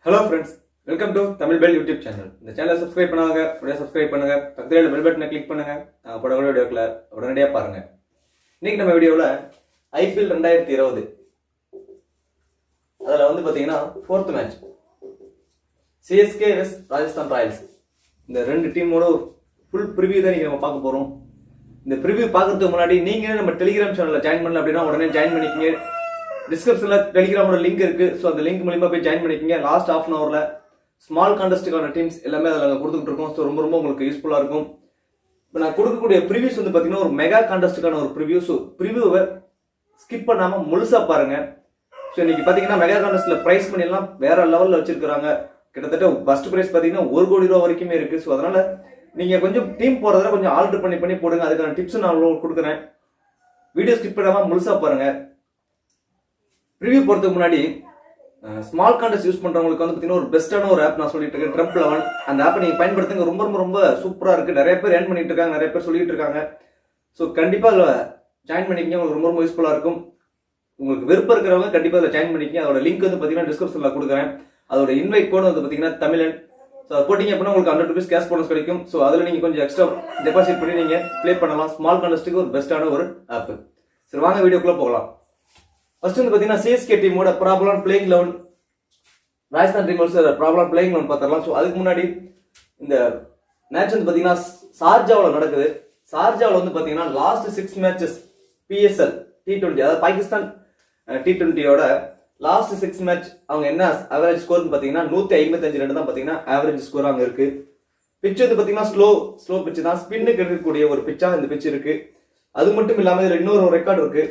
Hello friends, welcome to Tamil bell YouTube channel. இந்த சேனலை subscribe பண்ணாங்க உடனே சப்ஸ்கிரைப் பண்ணுங்க, பக்கத்தில் பெல் பட்டனை கிளிக் பண்ணுங்க. போடக்கூடிய வீடியோக்களை உடனடியாக பாருங்க. இன்னைக்கு நம்ம வீடியோவில் IPL 2020 அதில் வந்து பார்த்தீங்கன்னா 4th மேட்ச் CSK வெஸ் ராஜஸ்தான் ராயல்ஸ், இந்த ரெண்டு டீமோட ஃபுல் ப்ரிவியூ தான் நீங்கள் நம்ம பார்க்க போகிறோம். இந்த ப்ரிவியூ பார்க்கறதுக்கு முன்னாடி நீங்கள் நம்ம டெலிகிராம் சேனலில் ஜாயின் பண்ணல அப்படின்னா உடனே ஜாயின் பண்ணிக்கங்க. டிஸ்கிரிப்ஷன்ல டெலிகிராமோட லிங்க் இருக்கு. ஸோ அந்த லிங்க் மூலியமா போய் ஜாயின் பண்ணிக்கங்க. லாஸ்ட் ஹாஃப் அன் ஹவர்ல ஸ்மால் கான்டெஸ்ட்டுக்கான டீம்ஸ் எல்லாமே அதில் கொடுத்துட்டு இருக்கோம். ஸோ ரொம்ப உங்களுக்கு யூஸ்ஃபுல்லா இருக்கும். இப்போ நான் கொடுக்கக்கூடிய ப்ரிவியூஸ் வந்து பார்த்தீங்கன்னா ஒரு மெகா கான்டெஸ்ட்டுக்கான ஒரு ப்ரிவியூ. ஸோ ப்ரிவியூவை ஸ்கிப் பண்ணாம முழுசா பாருங்க. ஸோ இன்னைக்கு பார்த்தீங்கன்னா மெகா கான்டெஸ்ட்ல பிரைஸ் மணி எல்லாம் வேற லெவலில் வச்சிருக்காங்க. கிட்டத்தட்ட ஃபர்ஸ்ட் பிரைஸ் பார்த்தீங்கன்னா 1 கோடி ரூபா வரைக்குமே இருக்கு. ஸோ அதனால நீங்க கொஞ்சம் டீம் போறதுல கொஞ்சம் ஆல்டர் பண்ணி போடுங்க. அதுக்கான டிப்ஸ் நான் கொடுக்குறேன். வீடியோ ஸ்கிப் பண்ணாம முழுசா பாருங்க. ரிவ்யூ போறதுக்கு முன்னாடி ஸ்மால் கான்டெஸ்ட் யூஸ் பண்றவங்களுக்கு வந்து பார்த்தீங்கன்னா ஒரு பெஸ்ட்டான ஒரு ஆப் நான் சொல்லிட்டு இருக்கேன், ட்ரம்ப் 11. அந்த ஆப்பை நீங்க பயன்படுத்துங்க. ரொம்ப சூப்பரா இருக்கு. நிறைய பேர் ஏர்ன் பண்ணிட்டு இருக்காங்க, நிறைய பேர் சொல்லிட்டு இருக்காங்க. ஸோ கண்டிப்பா அதில் ஜாயின் பண்ணிக்கங்க. உங்களுக்கு ரொம்ப யூஸ்ஃபுல்லா இருக்கும். உங்களுக்கு விருப்பம் இருக்கிறவங்க கண்டிப்பா அதில் ஜாயின் பண்ணிக்கங்க. அதோட லிங்க் வந்து பார்த்தீங்கன்னா டிஸ்கிரிப்ஷன்ல கொடுக்குறேன். அதோட இன்வைட் கோட் வந்து பார்த்தீங்கன்னா தமிழன். ஸோ அதை போட்டிங்க அப்படின்னா உங்களுக்கு 100 rupees கேஷ் போனஸ் கிடைக்கும். ஸோ அதில் நீங்க கொஞ்சம் எக்ஸ்ட்ரா டெபாசிட் பண்ணி நீங்க ப்ளே பண்ணலாம். ஸ்மால் கான்டெஸ்ட்டுக்கு ஒரு பெஸ்ட்டான ஒரு ஆப். சரி, வாங்க வீடியோக்குள்ள போகலாம். ஃபர்ஸ்ட் வந்து பார்த்தீங்கன்னா CSK டீமோட ப்ராப்ளம் பிளேயிங் 11, ராஜஸ்தான் டீமோட ப்ராப்ளம் பிளேயிங் 11 பார்த்துடலாம். ஸோ அதுக்கு முன்னாடி இந்த மேட்ச் வந்து பார்த்தீங்கன்னா ஷார்ஜாவில் நடக்குது. ஷார்ஜாவில் வந்து பார்த்தீங்கன்னா லாஸ்ட் 6 மேட்சஸ் PSL T20, அதாவது பாகிஸ்தான் T20யோட லாஸ்ட் 6 மேட்ச் அவங்க என்ன அவரேஜ் ஸ்கோர் பார்த்தீங்கன்னா 155 ரன் தான் பார்த்தீங்கன்னா ஆவரேஜ் ஸ்கோர் அங்கே இருக்கு. பிச் வந்து பார்த்தீங்கன்னா ஸ்லோ பிச் தான், ஸ்பின்னுக்கு இருக்கக்கூடிய ஒரு பிச்சா இந்த பிச் இருக்கு. அது மட்டும் இல்லாமல் இதில் இன்னொரு ரெக்கார்டு இருக்கு.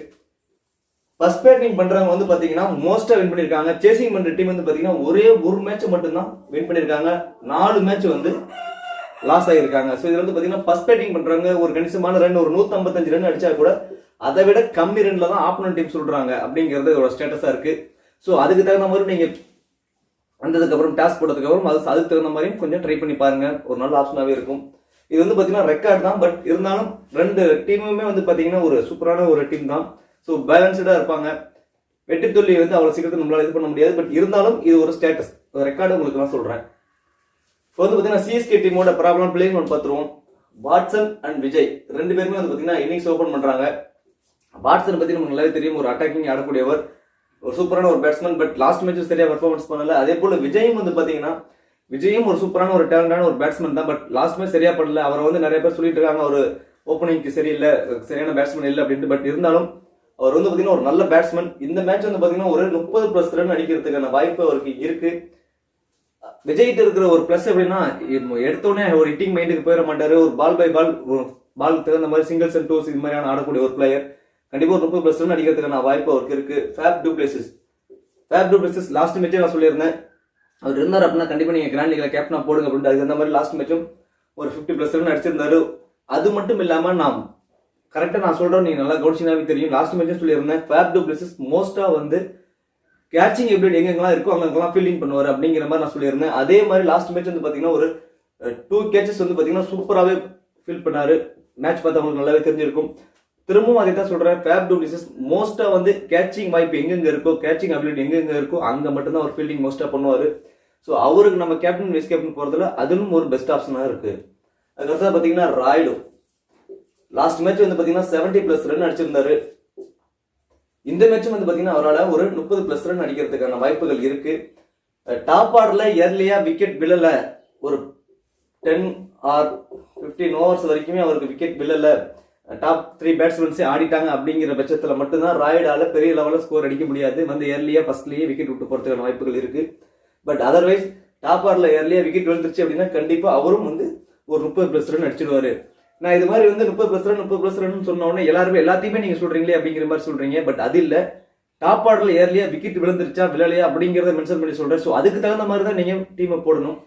ஃபர்ஸ்ட் பேட்டிங் பண்றவங்க வந்து பாத்தீங்கன்னா மோஸ்டா வின் பண்ணிருக்காங்க. சேசிங் பண்ற டீம் வந்து பாத்தீங்கன்னா ஒரே ஒரு மேட்ச் மட்டும் தான் வின் பண்ணிருக்காங்க. 4 மேட்ச் வந்து லாஸ் ஆகிருக்காங்க. ஸோ இதுல வந்து பாத்தீங்கன்னா ஃபர்ஸ்ட் பேட்டிங் பண்றவங்க ஒரு கணிசமான ரன், ஒரு 155 ரன் அடிச்சா கூட அதை விட கம்மி ரன்ல தான் ஆப்போனன்ட் டீம் சொல்றாங்க அப்படிங்கிறது இதோட ஸ்டேட்டஸா இருக்கு. ஸோ அதுக்கு தகுந்த மாதிரி நீங்க வந்ததுக்கு அப்புறம் டாஸ்க் போட்டதுக்கு அப்புறம் அதுக்கு தகுந்த மாதிரியும் கொஞ்சம் ட்ரை பண்ணி பாருங்க. ஒரு நல்ல ஆப்ஷனாவே இருக்கும். இது வந்து பாத்தீங்கன்னா ரெக்கார்ட் தான். பட் இருந்தாலும் ரெண்டு டீமுமே வந்து பாத்தீங்கன்னா ஒரு சூப்பரான ஒரு டீம் தான். ஸோ பேலன்ஸ்டா இருப்பாங்க. வெற்றி தோல்வி வந்து அவ்வளவு சீக்கிரத்தில் நம்மளால இது பண்ண முடியாது. பட் இருந்தாலும் இது ஒரு ஸ்டேட்டஸ், ஒரு ரெக்கார்டு உங்களுக்கு நான் சொல்றேன். இப்போ வந்து பாத்தீங்கன்னா CSK டீமோட ப்ராப்ளம் பிளேயிங் ஒன்று பார்த்துருவோம். வாட்சன் அண்ட் விஜய் ரெண்டு பேருமே வந்து பாத்தீங்கன்னா இன்னிங்ஸ் ஓபன் பண்றாங்க. வாட்சன் பத்தி நமக்கு நல்லாவே தெரியும், ஒரு அட்டாக்கிங் ஆடக்கூடியவர், ஒரு சூப்பரான ஒரு பேட்ஸ்மேன். பட் லாஸ்ட் மேட்ச் சரியா பெர்ஃபார்மன்ஸ் பண்ணல. அதே போல விஜயும் வந்து பாத்தீங்கன்னா விஜயும் ஒரு சூப்பரான ஒரு டேலண்டான ஒரு பேட்ஸ்மேன் தான். பட் லாஸ்ட் மேட்ச் சரியா பண்ணல. அவரை வந்து நிறைய பேர் சொல்லிட்டு இருக்காங்க ஒரு ஓப்பனிங்க்கு சரியில்லை, சரியான பேட்ஸ்மேன் இல்லை அப்படின்ட்டு. பட் இருந்தாலும் அவர் வந்து பாத்தீங்கன்னா ஒரு நல்ல பேட்ஸ்மேன். இந்த மேட்ச் வந்து பாத்தீங்கன்னா ஒரு 30+ ரன் அடிக்கிறதுக்கான வாய்ப்பு அவருக்கு இருக்கு. விஜய்கிட்ட இருக்கிற ஒரு பிளஸ் எப்படின்னா எடுத்தோடனே ஒரு ஹிட்டிங் மைண்டுக்கு போயிட மாட்டாரு. ஒரு பால் பை பால் தகுந்த மாதிரி சிங்கிள்ஸ் அண்ட் டூஸ் இது மாதிரியான ஆடக்கூடிய ஒரு பிளேயர். கண்டிப்பா ஒரு 30+ ரன் அடிக்கிறதுக்கான வாய்ப்பு அவருக்கு இருக்கு. ஃபேப் டூப்ளேசிஸ் லாஸ்ட் மேட்சே நான் சொல்லியிருந்தேன், அவர் இருந்தார் அப்படின்னா கண்டிப்பா நீங்க கிராண்ட் லீக்ல கேப்டனா போடுங்க அப்படின்ட்டு. அதுக்கு அந்த மாதிரி லாஸ்ட் மேட்சும் ஒரு 50+ ரன் அடிச்சிருந்தாரு. அது மட்டும் இல்லாம கரெக்டா நான் சொல்றேன், நீங்க நல்லா கவனிச்சினாவே தெரியும். லாஸ்ட் மேட்ச் சொல்லியிருந்தேன், ஃபேப் டூப்ளேசிஸ் மோஸ்டா வந்து கேட்சிங் எபிலிட்டி எங்கெங்கெல்லாம் இருக்கோ அங்கெல்லாம் ஃபீல்டிங் பண்ணுவார் அப்படிங்கிற மாதிரி நான் சொல்லியிருந்தேன். அதே மாதிரி லாஸ்ட் மேட்ச் வந்து பாத்தீங்கன்னா ஒரு 2 கேச்சஸ் வந்து பாத்தீங்கன்னா சூப்பராகவே ஃபீல் பண்ணாரு. மேட்ச் பார்த்து அவங்களுக்கு நல்லாவே தெரிஞ்சிருக்கும். திரும்பவும் அதை தான் சொல்றேன், ஃபேப் டூப்ளேசிஸ் மோஸ்டா வந்து கேட்சிங் வாய்ப்பு எங்கெங்க இருக்கோ, கேட்சிங் அபிலிட்டி எங்கெங்க இருக்கோ அங்க மட்டும்தான் அவர் ஃபீல்டிங் மோஸ்டா பண்ணுவாரு. ஸோ அவருக்கு நம்ம கேப்டன் வைஸ் கேப்டன் போறதுல அதுவும் ஒரு பெஸ்ட் ஆப்ஷனா இருக்கு. அதுக்கடுத்து பாத்தீங்கன்னா ராய்டு லாஸ்ட் மேட்ச் வந்து பாத்தீங்கன்னா 70+ ரன் அடிச்சிருந்தாரு. இந்த மேட்சும் வந்து பாத்தீங்கன்னா அவரால் ஒரு 30+ ரன் அடிக்கிறதுக்கான வாய்ப்புகள் இருக்கு. டாப் ஆர்டர்ல ஏர்லியா விக்கெட் விழல, ஒரு 10 or 15 ஓவர்ஸ் வரைக்குமே அவருக்கு விக்கெட் விழல, டாப் 3 பேட்ஸ்மேன்ஸே ஆடிட்டாங்க அப்படிங்கிற பட்சத்துல மட்டும்தான் ராய்டால பெரிய லெவலில் ஸ்கோர் அடிக்க முடியாது. வந்து ஏர்லியா ஃபர்ஸ்ட்லயே விக்கெட் விட்டு போறதுக்கான வாய்ப்புகள் இருக்கு. பட் அதர்வைஸ் டாப் ஆர்டர்ல ஏர்லியா விக்கெட் விழுந்துருச்சு அப்படின்னா கண்டிப்பா அவரும் வந்து ஒரு 30+ ரன் அடிச்சிடுவாரு. நான் இது மாதிரி வந்து 30+ ரன் சொன்ன உடனே எல்லாத்தையுமே நீங்க சொல்றீங்களே அப்படிங்கிற மாதிரி சொல்றீங்க. பட் அது இல்ல, டாப் ஆர்டர்ல ஏர்லியா விக்கெட் விழுந்துருச்சா விழலையா அப்படிங்கறத மென்ஷன் பண்ணி சொல்றேன். ஸோ அதுக்கு தகுந்த மாதிரி தான் நீங்க டீமை போடணும்.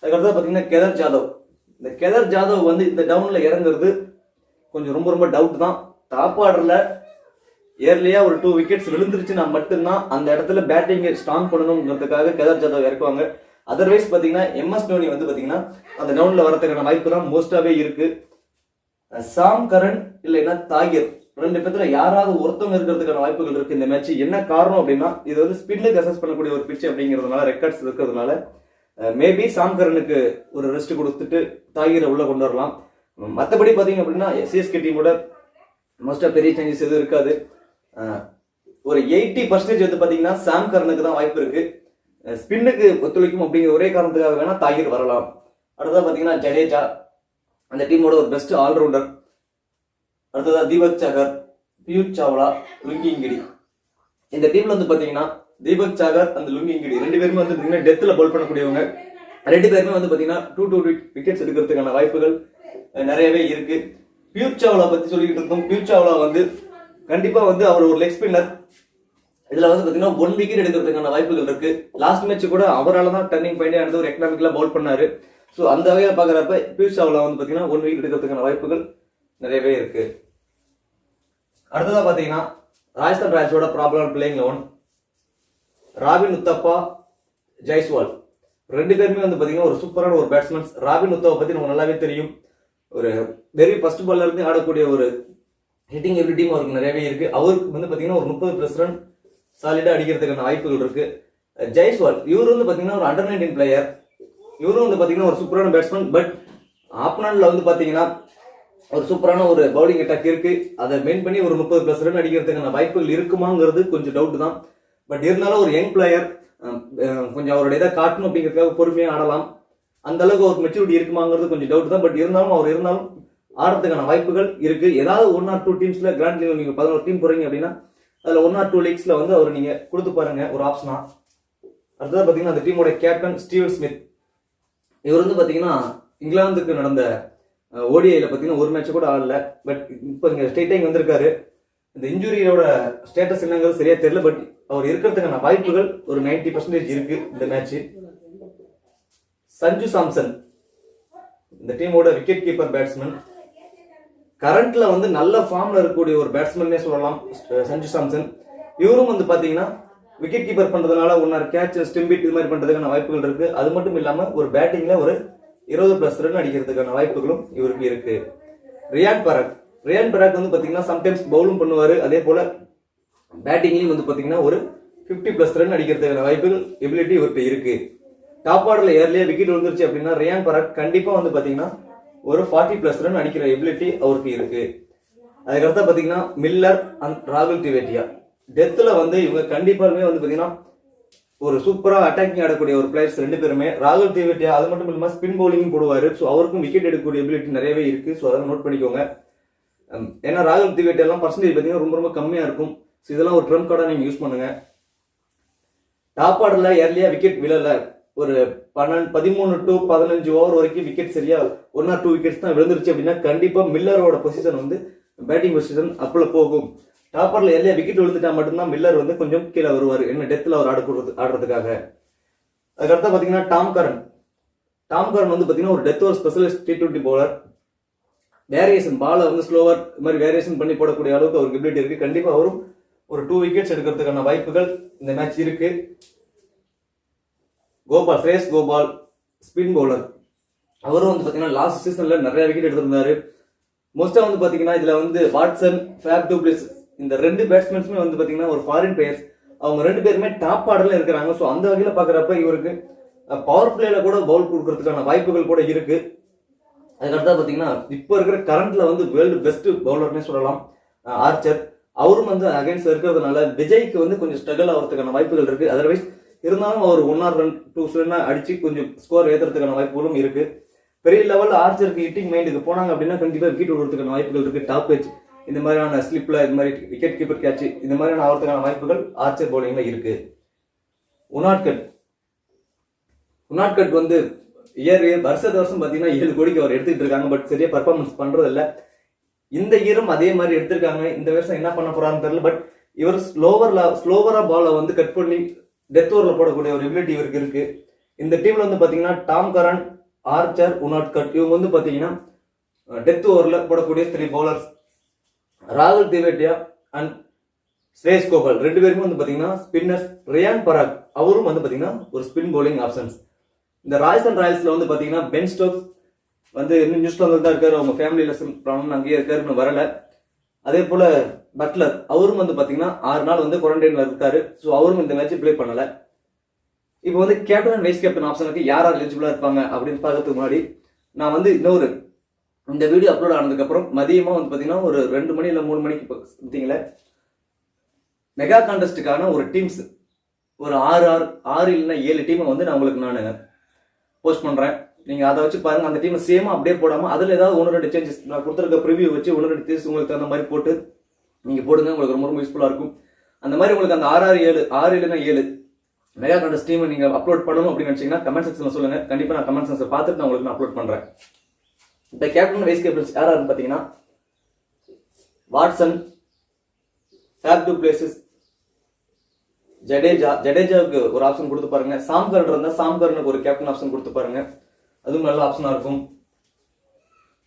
அதுக்கடுத்து பாத்தீங்கன்னா கேதார் ஜாதவ். இந்த கேதார் ஜாதவ் வந்து இந்த டவுன்ல இறங்குறது கொஞ்சம் ரொம்ப டவுட் தான். டாப் ஆர்டர்ல ஏர்லியா ஒரு 2 விக்கெட்ஸ் விழுந்துருச்சுன்னா மட்டும்தான் அந்த இடத்துல பேட்டிங்கை ஸ்ட்ராங் பண்ணணுங்கிறதுக்காக கேதார் ஜாதவ் இறக்குவாங்க. அதர்வைஸ் பாத்தீங்கன்னா MS தோனி வந்து பாத்தீங்கன்னா அந்த டவுன்ல வரதுக்கான வாய்ப்பு தான் மோஸ்டாவே இருக்கு. சாம் கரன் இல்லைன்னா தாகிர் ரெண்டு பேத்துல யாராவது ஒருத்தவங்க இருக்கிறதுக்கான வாய்ப்புகள் இருக்கு இந்த மேட்ச். என்ன காரணம் அப்படின்னா இது வந்து ஸ்பின்னுக்கு அசஸ் பண்ணக்கூடிய ஒரு பிட்ச் அப்படிங்கிறதுனால, ரெக்கார்ட்ஸ் இருக்கிறதுனால மேபி சாம் கரனுக்கு ஒரு ரெஸ்ட் கொடுத்துட்டு தாகிரை உள்ள கொண்டு வரலாம். மற்றபடி பாத்தீங்க அப்படின்னா சிஎஸ்கே டீமோட மோஸ்டா பெரிய சேஞ்சஸ் எதுவும் இருக்காது. ஒரு 80% வந்து பாத்தீங்கன்னா சாம் கரனுக்கு தான் வாய்ப்பு இருக்கு. ஸ்பின்னுக்கு ஒத்துழைக்கும் அப்படிங்கிற ஒரே காரணத்துக்காக வேணா தாகிர் வரலாம். அடுத்ததா பாத்தீங்கன்னா ஜடேஜா அந்த டீமோட ஒரு பெஸ்ட் ஆல்ரவுண்டர். அடுத்ததா தீபக் சாகர், பியூஷ் சாவ்லா, லுங்கிங்கிடி. இந்த டீம்ல வந்து பாத்தீங்கன்னா தீபக் சாகர் அந்த லுங்கிங்கிடி ரெண்டு பேருமே வந்து பாத்தீங்கன்னா டெத்ல பவுல் பண்ணக்கூடியவங்க. ரெண்டு பேருமே வந்து பாத்தீங்கன்னா 2 விக்கெட்ஸ் எடுக்கிறதுக்கான வாய்ப்புகள் நிறையவே இருக்கு. பியூஷ் சாவ்லா பத்தி சொல்லிட்டு இருக்கோம். பியூஷ் சாவ்லா வந்து கண்டிப்பா வந்து அவர் ஒரு லெக் ஸ்பின்னர். இதுல வந்து பாத்தீங்கன்னா 1 விக்கெட் எடுக்கிறதுக்கான வாய்ப்புகள் இருக்கு. லாஸ்ட் மேட்ச் கூட அவரால் தான் டர்னிங் பாயிண்டே ஆனது, ஒரு எக்கனாமிக்கலா பவுல் பண்ணாரு. ஸோ அந்த வகையில பாக்குறப்ப பியூஷ் சாவ்லா வந்து பாத்தீங்கன்னா 1 விக்கெட் எடுக்கிறதுக்கான வாய்ப்புகள் நிறையவே இருக்கு. அடுத்ததா பாத்தீங்கன்னா ராஜஸ்தான் ராயல்ஸோட ப்ராப்ளம் பிளேயிங் 11 ராபின் உத்தப்பா, ஜெய்ஸ்வால் ரெண்டு பேருமே வந்து பாத்தீங்கன்னா ஒரு சூப்பரான ஒரு பேட்ஸ்மேன்ஸ். ராபின் உத்தப்பா பத்தி நமக்கு நல்லாவே தெரியும். ஒரு வெரி ஃபர்ஸ்ட் பால்ல இருந்து ஆடக்கூடிய ஒரு ஹிட்டிங் எபிலிட்டியும் அவருக்கு நிறையவே இருக்கு. அவருக்கு வந்து பாத்தீங்கன்னா ஒரு 30+ ரன் சாலிடா அடிக்கிறதுக்கான வாய்ப்புகள் இருக்கு. ஜெய்ஸ்வால் இவரு வந்து பாத்தீங்கன்னா ஒரு அண்டர் 19 பிளேயர். இவரும் வந்து பாத்தீங்கன்னா ஒரு சூப்பரான பேட்ஸ்மேன். பட் ஆப்னன்ல வந்து பாத்தீங்கன்னா ஒரு சூப்பரான ஒரு பவுலிங் அட்டாக் இருக்கு. அதை மெயின் பண்ணி ஒரு 30+ ரன் அடிக்கிறதுக்கான வாய்ப்புகள் இருக்குமாங்கிறது கொஞ்சம் டவுட் தான். பட் இருந்தாலும் ஒரு யங் பிளேயர், கொஞ்சம் அவருடைய இதை காட்டணும் அப்படிங்கிறதுக்காக பொறுமையா ஆடலாம். அந்த அளவுக்கு ஒரு மெச்சூரிட்டி இருக்குமாங்கிறது கொஞ்சம் டவுட் தான். பட் இருந்தாலும் ஆடுறதுக்கான வாய்ப்புகள் இருக்கு. ஏதாவது 1 or 2 டீம்ஸ்ல கிராண்ட் லீக்ல நீங்க 11 டீம் போறீங்க அப்படின்னா அதுல 1 or 2 லீக்ஸ்ல வந்து அவர் நீங்க கொடுத்து பாருங்க ஒரு ஆப்ஷனா. அடுத்தது பாத்தீங்கன்னா அந்த டீமோட கேப்டன் ஸ்டீவ் ஸ்மித். இவர் வந்து பாத்தீங்கன்னா இங்கிலாந்துக்கு நடந்த ஓடிஐல பாத்தீங்கன்னா ஒரு மேட்ச் கூட ஆடல. பட் இப்போ இங்க ஸ்டேட்டிங் வந்திருக்காரு. இந்த இன்ஜுரியோட ஸ்டேட்டஸ் என்னங்கிறது சரியா தெரியல. பட் அவர் இருக்கிறதுக்கான வாய்ப்புகள் ஒரு 90% இருக்கு இந்த மேட்ச். சஞ்சு சாம்சன் இந்த டீமோட விக்கெட் கீப்பர் பேட்ஸ்மேன். கரண்ட்ல வந்து நல்ல ஃபார்ம்ல இருக்கக்கூடிய ஒரு பேட்ஸ்மேன்னே சொல்லலாம் சஞ்சு சாம்சன். இவரும் வந்து பாத்தீங்கன்னா விக்கெட் கீப்பர் பண்றதுனால 1 or கேட்ச், ஸ்டிம்பிட் இது மாதிரி பண்றதுக்கான வாய்ப்புகள் இருக்கு. அது மட்டும் இல்லாம ஒரு பேட்டிங்ல ஒரு 20+ ரன் அடிக்கிறதுக்கான வாய்ப்புகளும் இவருக்கு இருக்கு. ரியான் பராக் வந்து பாத்தீங்கன்னா சம்டைம்ஸ் பவுலும் பண்ணுவாரு. அதே போல பேட்டிங்லயும் வந்து பாத்தீங்கன்னா ஒரு 50+ ரன் அடிக்கிறதுக்கான வாய்ப்புகள் எபிலிட்டி இவருக்கு இருக்கு. டாப் ஆர்டர்ல ஏர்லியா விக்கெட் விழுந்துருச்சு அப்படின்னா ரியான் பராக் கண்டிப்பா வந்து பாத்தீங்கன்னா ஒரு 40+ ரன் அடிக்கிற எபிலிட்டி அவருக்கு இருக்கு. அதுக்கடுத்த பாத்தீங்கன்னா மில்லர் அண்ட் ராகுல் திவேட்டியா. டெத்ல வந்து இவங்க கண்டிப்பாலுமே வந்து பாத்தீங்கன்னா ஒரு சூப்பரா அட்டாக்கிங் ஆடக்கூடிய ஒரு பிளேயர்ஸ் ரெண்டு பேருமே. ராகுல் திவேட்டியா அது மட்டும் இல்லாம ஸ்பின் பவுலிங் போடுவாரு. ஸோ அவருக்கும் விக்கெட் எடுக்கக்கூடிய எபிலிட்டி நிறையவே இருக்கு. ஸோ அதை நோட் பண்ணிக்கோங்க. ஏன்னா ராகுல் திவேட்டியா எல்லாம் பர்சன்டேஜ் பாத்தீங்கன்னா ரொம்ப கம்மியா இருக்கும். ஸோ இதெல்லாம் ஒரு ட்ரம் கார்டா நீங்க யூஸ் பண்ணுங்க. டாப் ஆர்டர்ல ஏர்லியா விக்கெட் விழல. ஒரு 13 to 15 ஓவர் வரைக்கும் விக்கெட் சரியா 1 or 2 விக்கெட்ஸ் தான் விழுந்துருச்சு அப்படின்னா கண்டிப்பா மில்லரோட பொசிஷன் வந்து பேட்டிங் பொசிஷன் அப்பல போகும். டாப்பர்ல ஏர்லியா விக்கெட் விழுந்துட்டா மட்டும்தான் மில்லர் வந்து கொஞ்சம் கீழே வருவார். என்ன டெத்ல அவர் ஆடுறதுக்காக. அதுக்கடுத்து பாத்தீங்கன்னா டாம் கரன் வந்து பாத்தீங்கன்னா ஒரு death over specialist T20 bowler. Variation பால வந்து ஸ்லோவர் இது மாதிரி வேரியேஷன் பண்ணி போடக்கூடிய அளவுக்கு அவருக்கு எபிலிட்டி இருக்கு. கண்டிப்பா அவரும் ஒரு 2 விக்கெட்ஸ் எடுக்கிறதுக்கான வாய்ப்புகள் இந்த மேட்ச் இருக்கு. ஸ்ரேயஸ் கோபால் ஸ்பின் பவுலர். அவரும் வந்து பாத்தீங்கன்னா லாஸ்ட் சீசன்ல நிறைய விக்கெட் எடுத்திருந்தாரு. மோஸ்டா வந்து பாத்தீங்கன்னா இதுல வந்து வாட்சன், ஃபேப் டு பிளேஸ் இந்த 2 பேட்ஸ்மேன்ஸுமே வந்து பாத்தீங்கன்னா ஒரு ஃபாரின் பிளேயர்ஸ். அவங்க 2 பேருமே டாப் ஆர்டர்ல இருக்கிறாங்க. ஸோ அந்த வகையில பாக்குறப்ப இவருக்கு பவர் பிளேல கூட பவுல் கொடுக்கறதுக்கான வாய்ப்புகள் கூட இருக்கு. அதுக்கடுத்தா பாத்தீங்கன்னா இப்போ இருக்கிற கரண்ட்ல வந்து வேர்ல்டு பெஸ்ட் பவுலர்னே சொல்லலாம் ஆர்ச்சர். அவரும் வந்து அகைன்ஸ்ட் இருக்கிறதுனால விஜய்க்கு வந்து கொஞ்சம் ஸ்ட்ரகிள் ஆகிறதுக்கான வாய்ப்புகள் இருக்கு. அதர்வைஸ் இருந்தாலும் அவர் 1 or 2 ரன் அடிச்சு கொஞ்சம் ஸ்கோர் ஏற்றுறதுக்கான வாய்ப்புகளும் இருக்கு. பெரிய லெவல் ஆர்ச்சருக்கு ஹிட்டிங் மைண்டுக்கு போனாங்க அப்படின்னா கண்டிப்பா விக்கெட் விடுறதுக்கான வாய்ப்புகள் இருக்கு. டாப் பேஜ் இந்த மாதிரியான ஸ்லிப்ல இந்த மாதிரி விக்கெட் கீப்பர் கேட்ச் இந்த மாதிரியான ஆகிறதுக்கான வாய்ப்புகள் ஆர்ச்சர் பவுலிங்ல இருக்கு. உனாட்கட் வந்து வருஷம் பாத்தீங்கன்னா 7 கோடிக்கு அவர் எடுத்துட்டு இருக்காங்க. பட் சரியா பர்ஃபார்மன்ஸ் பண்றது இல்ல. இந்த இயரும் அதே மாதிரி எடுத்திருக்காங்க. இந்த வருஷம் என்ன பண்ண போறான்னு தெரியல. பட் இவர் ஸ்லோவரா பால வந்து கட் பண்ணி டெத் ஓவர்ல போடக்கூடிய ஒரு எபிலிட்டி இவருக்கு இருக்கு. இந்த டீம்ல வந்து பாத்தீங்கன்னா டாம் கரன், ஆர்ச்சர், உனாட்கட் இவங்க வந்து பாத்தீங்கன்னா டெத் ஓவர்ல போடக்கூடிய 3 பவுலர்ஸ். ராகுல் திவேட்டியா அண்ட் ஸ்ரேயஸ் கோபால் 2 பேருமே வந்து பாத்தீங்கன்னா ஸ்பின்னர்ஸ். ரியான் பராக் அவரும் வந்து பாத்தீங்கன்னா ஒரு ஸ்பின் பவுலிங் ஆப்ஷன்ஸ். இந்த ராஜஸ்தான் ராயல்ஸ்ல வந்து பாத்தீங்கன்னா பென் ஸ்டோக்ஸ், வந்து இன்னும் நியூசிலாந்து தான் இருக்காரு, அவங்க ஃபேமிலியில் ப்ராப்ளம் அங்கேயே இருக்காரு, இன்னும் வரல. அதே போல பட்லர் அவரும் வந்து பாத்தீங்கன்னா 6 நாள் வந்து குவாரண்டைன்ல இருக்காரு. ஸோ அவரும் இந்த மேட்ச் ப்ளே பண்ணல. இப்போ வந்து கேப்டன் அண்ட் வைஸ் கேப்டன் ஆப்ஷனுக்கு யார் யார் எலிஜிபிளா இருப்பாங்க அப்படின்னு பார்க்கறதுக்கு முன்னாடி நான் வந்து இன்னொரு இந்த வீடியோ அப்லோட் ஆனதுக்கு அப்புறம் மதியமா வந்து பாத்தீங்கன்னா ஒரு 2 மணி இல்ல 3 மணிக்கு பார்த்தீங்களா மெகா கான்டெஸ்டுக்கான ஒரு டீம்ஸ் ஒரு 6 இல்லைன்னா 7 டீமை வந்து நான் உங்களுக்கு நான் போஸ்ட் பண்றேன். நீங்க அதை வச்சு பாருங்க. அந்த டீம் சேமா அப்படியே போடாம அதுல ஏதாவது 1-2 சேஞ்சஸ் நான் கொடுத்துருக்க ப்ரிவியூ வச்சு 1-2 தேர்ஸ் உங்களுக்கு அந்த மாதிரி போட்டு நீங்க போடுங்க. உங்களுக்கு ரொம்ப ரொம்ப யூஸ்ஃபுல்லா இருக்கும். அந்த மாதிரி உங்களுக்கு அந்த 6 இல்லைன்னா 7 மெகா கான்டெஸ்ட் டீம் நீங்க அப்லோட் பண்ணணும் அப்படின்னு நினைச்சீங்கன்னா கமெண்ட் செக்ஷன்ல சொல்லுங்க. கண்டிப்பா நான் கமெண்ட் செக்ஷன் பார்த்துட்டு நான் உங்களுக்கு அப்லோட் பண்றேன். இப்ப கேப்டன் வைஸ் கேப்டன்ஸ் யாராருன்னு பாத்தீங்கன்னா வாட்சன், ஃபேப் டு பிளேசஸ், ஜடேஜாவுக்கு ஒரு ஆப்ஷன் கொடுத்து பாருங்க. சாம்கர் இருந்தா சாம்கர்னுக்கு ஒரு கேப்டன் ஆப்ஷன் கொடுத்து பாருங்க. அதுவும் நல்ல ஆப்ஷனா இருக்கும்.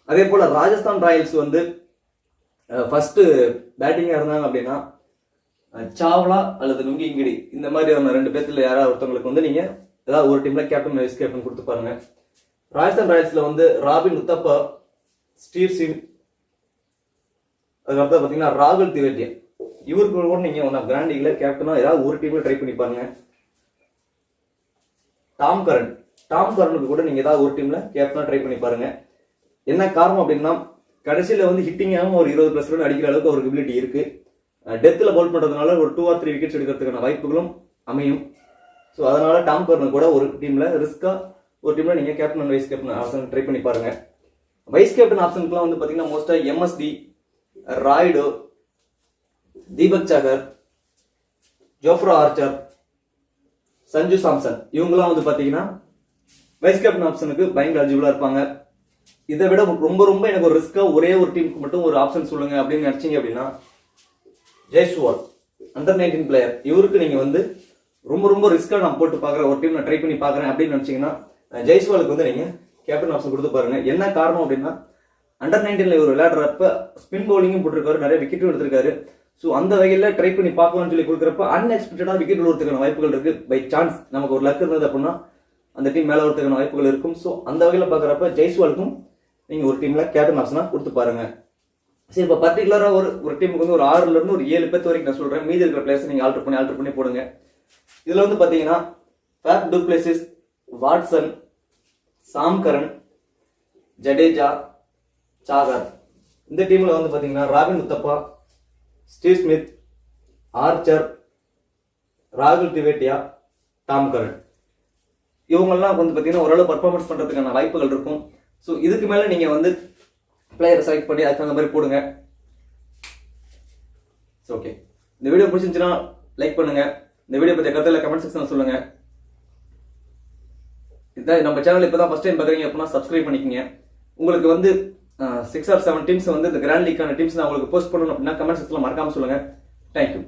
அதே போல ராஜஸ்தான் ராயல்ஸ் வந்து ஃபர்ஸ்ட் பேட்டிங்கா இருந்தாங்க அப்படின்னா சாவ்லா அல்லது நுங்கிங்கிடி இந்த மாதிரியான 2 பேர்த்துல யாராவது ஒருத்தவங்களுக்கு வந்து நீங்க ஏதாவது ஒரு டீம்ல கேப்டன் வைஸ் கேப்டன் கொடுத்து பாருங்க. ராஜஸ்தான் ராயல்ஸ்ல வந்து ராபின் உத்தப்பா, ஸ்டீவ் சிங், அதுக்கப்புறம் பாத்தீங்கன்னா ராகுல் திவேட்டியா இவருக்கு கூட நீங்க கிராண்ட் லீக்ல கேப்டனா ஏதாவது ஒரு டீம்ல ட்ரை பண்ணி பாருங்க. டாம் கரனுக்கு கூட நீங்க ஏதாவது ஒரு டீம்ல கேப்டனா ட்ரை பண்ணி பாருங்க. என்ன காரணம் அப்படின்னா கடைசியில வந்து ஹிட்டிங்காகவும் ஒரு 20+ ரன் அடிக்கிற அளவுக்கு அவருக்கு எபிலிட்டி இருக்கு. டெத்தில் பவுல் பண்றதுனால ஒரு 2 or 3 விக்கெட்ஸ் எடுக்கிறதுக்கான வாய்ப்புகளும் அமையும். ஸோ அதனால டாம் கர்னர் கூட ஒரு டீம்ல ரிஸ்கா ஒரு டீம்ல நீங்க captain and vice captain option try பண்ணி பாருங்க. வைஸ் கேப்டன் ஆப்ஷனுக்குலாம் வந்து பாத்தீங்கன்னா மோஸ்டா MST, Rayudu, Deepak Sagar, Jofra Archer, Sanju Samson இவங்கெல்லாம் வந்து பாத்தீங்கன்னா வைஸ் கேப்டன் ஆப்ஷனுக்கு பயங்கர எலிஜிபிளா இருப்பாங்க. இதை விட ரொம்ப ரொம்ப எனக்கு ஒரு ரிஸ்கா ஒரே ஒரு டீமுக்கு மட்டும் ஒரு ஆப்ஷன் சொல்லுங்க அப்படின்னு நினைச்சீங்க அப்படின்னா ஜெய்ஸ்வால் அண்டர் 19 பிளேயர் இவருக்கு நீங்க வந்து ரொம்ப ரொம்ப ரிஸ்கா நான் போட்டு பாக்குறேன், ஒரு டீம் நான் ட்ரை பண்ணி பாக்குறேன் அப்படின்னு நினைச்சீங்கன்னா ஜெய்ஸ்வாலுக்கு வந்து நீங்க கேப்டன் ஆப்ஷன் கொடுத்து பாருங்க. என்ன காரணம் அப்படின்னா அண்டர் 19ல இவர் விளையாடுறப்ப ஸ்பின் பவுலிங்கும் போட்டிருக்காரு, நிறைய விக்கெட்டும் எடுத்திருக்காரு. ஸோ அந்த வகையில ட்ரை பண்ணி பார்க்கலாம்னு சொல்லி கொடுக்குறப்ப அன்எக்ஸ்பெக்டடா விக்கெட் விழுறதுக்கான வாய்ப்புகள் இருக்கு. பை சான்ஸ் நமக்கு ஒரு லக் இருந்தது அப்படின்னா அந்த டீம் மேல வரதுக்கான வாய்ப்புகள் இருக்கும். ஸோ அந்த வகையில பாக்குறப்ப ஜெய்ஸ்வாலுக்கும் நீங்க ஒரு டீம்ல கேப்டன் ஆப்ஷனா கொடுத்து பாருங்க. சரி, இப்போ பர்டிகுலரா ஒரு டீமுக்கு வந்து ஒரு 6ல இருந்து ஒரு 7 பேர் வரைக்கும் நான் சொல்றேன். மீதி இருக்கிற பிளேயர்ஸ் நீங்க ஆல்டர் பண்ணி போடுங்க. இதுல வந்து பாத்தீங்கன்னா ஃபேப் to places, Watson, Sam Curran, Jadeja, Sagar. இந்த டீம்ல வந்து பாத்தீங்கன்னா robin Uthappa, Steve Smith, Archer, ராகுல் திவேட்டியா, டாம் கரன் இவங்கெல்லாம் வந்து பாத்தீங்கன்னா ஓரளவு பர்ஃபார்மன்ஸ் பண்றதுக்கான வாய்ப்புகள் இருக்கும். ஸோ இதுக்கு மேல நீங்க வந்து பிளேயரை செலக்ட் பண்ணி அதுக்கு அந்த மாதிரி போடுங்க. ஓகே, இந்த வீடியோ பிடிச்சிருந்துச்சுன்னா லைக் பண்ணுங்க. இந்த வீடியோ பத்தி கருத்துல கமெண்ட் செக்ஷன்ல சொல்லுங்க. இதான் நம்ம சேனல் இப்பதான் ஃபர்ஸ்ட் டைம் பாக்குறீங்க அப்படின்னா சப்ஸ்கிரைப் பண்ணிக்கங்க. உங்களுக்கு வந்து 6 or 7 டீம்ஸ் வந்து இந்த கிராண்ட் லீக்கான டீம்ஸ் நான் உங்களுக்கு போஸ்ட் பண்ணணும் அப்படின்னா கமெண்ட் செக்ஷன்ல மறக்காம சொல்லுங்க. தேங்க்யூ.